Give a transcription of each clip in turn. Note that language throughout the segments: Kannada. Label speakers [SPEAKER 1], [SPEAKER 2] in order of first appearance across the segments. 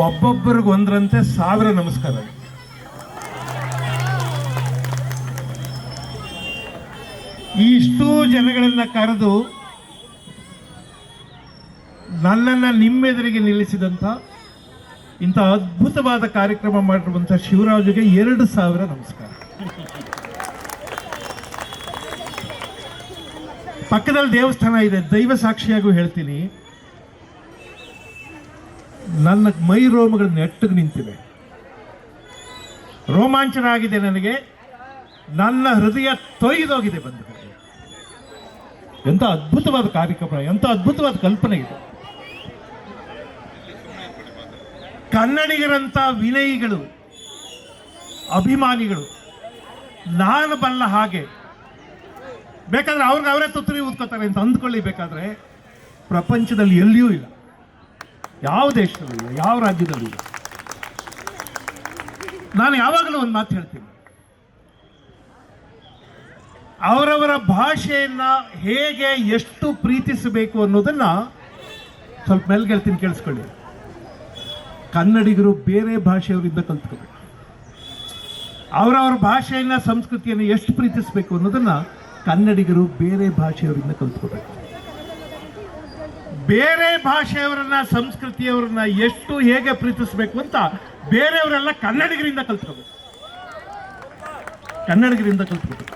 [SPEAKER 1] ಒಬ್ಬೊಬ್ಬರಿಗೆ ಒಂದರಂತೆ 1000 ನಮಸ್ಕಾರ. ಇಷ್ಟು ಜನಗಳನ್ನ ಕರೆದು ನನ್ನನ್ನು ನಿಮ್ಮೆದುರಿಗೆ ನಿಲ್ಲಿಸಿದಂಥ ಇಂಥ ಅದ್ಭುತವಾದ ಕಾರ್ಯಕ್ರಮ ಮಾಡಿರುವಂಥ ಶಿವರಾಜುಗೆ 2000 ನಮಸ್ಕಾರ. ಪಕ್ಕದಲ್ಲಿ ದೇವಸ್ಥಾನ ಇದೆ, ದೈವ ಸಾಕ್ಷಿಯಾಗೂ ಹೇಳ್ತೀನಿ, ನನ್ನ ಮೈ ರೋಮಗಳು ನೆಟ್ಟಗೆ ನಿಂತಿವೆ, ರೋಮಾಂಚನ ಆಗಿದೆ ನನಗೆ, ನನ್ನ ಹೃದಯ ತೊಯ್ದೋಗಿದೆ ಬಂಧುಗಳೇ. ಎಂಥ ಅದ್ಭುತವಾದ ಕಾರ್ಯಕ್ರಮ, ಎಂಥ ಅದ್ಭುತವಾದ ಕಲ್ಪನೆ ಇದೆ. ಕನ್ನಡಿಗರಂಥ ವಿನಯಿಗಳು, ಅಭಿಮಾನಿಗಳು, ನಾನು ಬಲ್ಲ ಹಾಗೆ ಬೇಕಾದ್ರೆ ಅವ್ರಿಗೆ ಅವರೇ ತುತ್ತೂರಿ ಊದ್ಕೋತಾರೆ ಅಂತ ಅಂದ್ಕೊಳ್ಳಿ. ಬೇಕಾದ್ರೆ ಪ್ರಪಂಚದಲ್ಲಿ ಎಲ್ಲಿಯೂ ಇಲ್ಲ, ಯಾವ ದೇಶದಲ್ಲೂ ಇಲ್ಲ, ಯಾವ ರಾಜ್ಯದಲ್ಲೂ ಇಲ್ಲ. ನಾನು ಯಾವಾಗಲೂ ಒಂದು ಮಾತು ಹೇಳ್ತೀನಿ, ಅವರವರ ಭಾಷೆಯನ್ನ ಹೇಗೆ ಎಷ್ಟು ಪ್ರೀತಿಸಬೇಕು ಅನ್ನೋದನ್ನ ಸ್ವಲ್ಪ ಮೇಲ್ಗೆಳ್ತೀನಿ, ಕೇಳಿಸ್ಕೊಳ್ಳಿ. ಕನ್ನಡಿಗರು ಬೇರೆ ಭಾಷೆಯವರಿಂದ ಕಲ್ತ್ಕೋಬೇಕು. ಅವರವರ ಭಾಷೆಯನ್ನ, ಸಂಸ್ಕೃತಿಯನ್ನು ಎಷ್ಟು ಪ್ರೀತಿಸಬೇಕು ಅನ್ನೋದನ್ನ ಕನ್ನಡಿಗರು ಬೇರೆ ಭಾಷೆಯವರಿಂದ ಕಲ್ತ್ಕೋಬೇಕು. ಬೇರೆ ಭಾಷೆಯವರನ್ನ, ಸಂಸ್ಕೃತಿಯವರನ್ನ ಎಷ್ಟು ಹೇಗೆ ಪ್ರೀತಿಸಬೇಕು ಅಂತ ಬೇರೆಯವರೆಲ್ಲ ಕನ್ನಡಿಗರಿಂದ ಕಲ್ತ್ಕೋಬೇಕು. ಕನ್ನಡಿಗರಿಂದ ಕಲ್ತ್ಕೋಬೇಕು.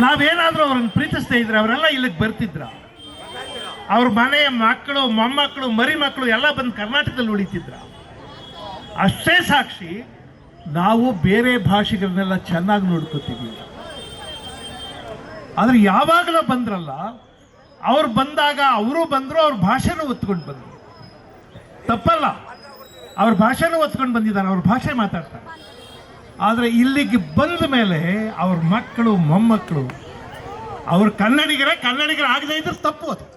[SPEAKER 1] ನಾವೇನಾದ್ರೂ ಅವ್ರನ್ನ ಪ್ರೀತಿಸ್ತಾ ಇದ್ರೆ ಅವರೆಲ್ಲ ಇಲ್ಲಿಗೆ ಬರ್ತಿದ್ರ? ಅವ್ರ ಮನೆಯ ಮಕ್ಕಳು, ಮೊಮ್ಮಕ್ಕಳು, ಮರಿ ಮಕ್ಕಳು ಎಲ್ಲ ಬಂದು ಕರ್ನಾಟಕದಲ್ಲಿ ಉಳಿತಿದ್ರ? ಅಷ್ಟೇ ಸಾಕ್ಷಿ, ನಾವು ಬೇರೆ ಭಾಷೆಗಳನ್ನೆಲ್ಲ ಚೆನ್ನಾಗಿ ನೋಡ್ಕೋತೀವಿ. ಆದ್ರೆ ಯಾವಾಗಲೂ ಬಂದ್ರಲ್ಲ, ಅವ್ರು ಬಂದಾಗ ಅವರು ಬಂದ್ರು, ಅವ್ರ ಭಾಷೆನೂ ಒತ್ಕೊಂಡು ಬಂದ್ರು. ತಪ್ಪಲ್ಲ, ಅವ್ರ ಭಾಷೆನೂ ಒತ್ಕೊಂಡು ಬಂದಿದ್ದಾರೆ, ಅವ್ರ ಭಾಷೆ ಮಾತಾಡ್ತಾರೆ. ಆದರೆ ಇಲ್ಲಿಗೆ ಬಂದ ಮೇಲೆ ಅವ್ರ ಮಕ್ಕಳು, ಮೊಮ್ಮಕ್ಕಳು ಅವ್ರ ಕನ್ನಡಿಗರೇ ಆಗದೇ ಇದ್ರೆ ತಪ್ಪು ಅದು.